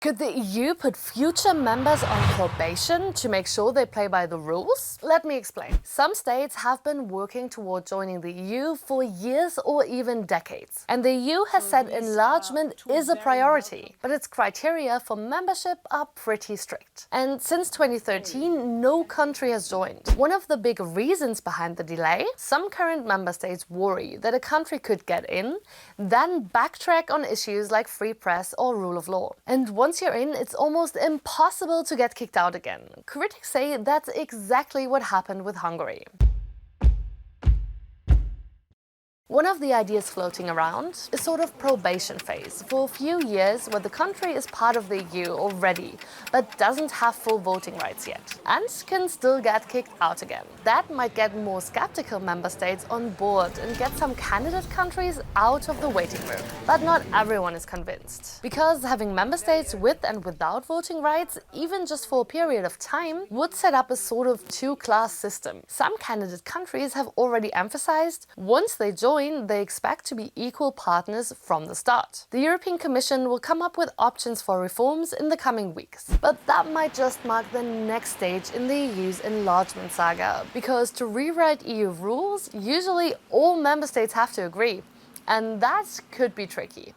Could the EU put future members on probation to make sure they play by the rules? Let me explain. Some states have been working toward joining the EU for years or even decades. And the EU has said enlargement is a priority, but its criteria for membership are pretty strict. And since 2013, no country has joined. One of the big reasons behind the delay, some current member states worry that a country could get in, then backtrack on issues like free press or rule of law. And once you're in, it's almost impossible to get kicked out again. Critics say that's exactly what happened with Hungary. One of the ideas floating around is sort of probation phase for a few years where the country is part of the EU already, but doesn't have full voting rights yet, and can still get kicked out again. That might get more skeptical member states on board and get some candidate countries out of the waiting room. But not everyone is convinced, because having member states with and without voting rights, even just for a period of time, would set up a sort of two-class system. Some candidate countries have already emphasized once they join, they expect to be equal partners from the start. The European Commission will come up with options for reforms in the coming weeks. But that might just mark the next stage in the EU's enlargement saga, because to rewrite EU rules, usually all member states have to agree, and that could be tricky.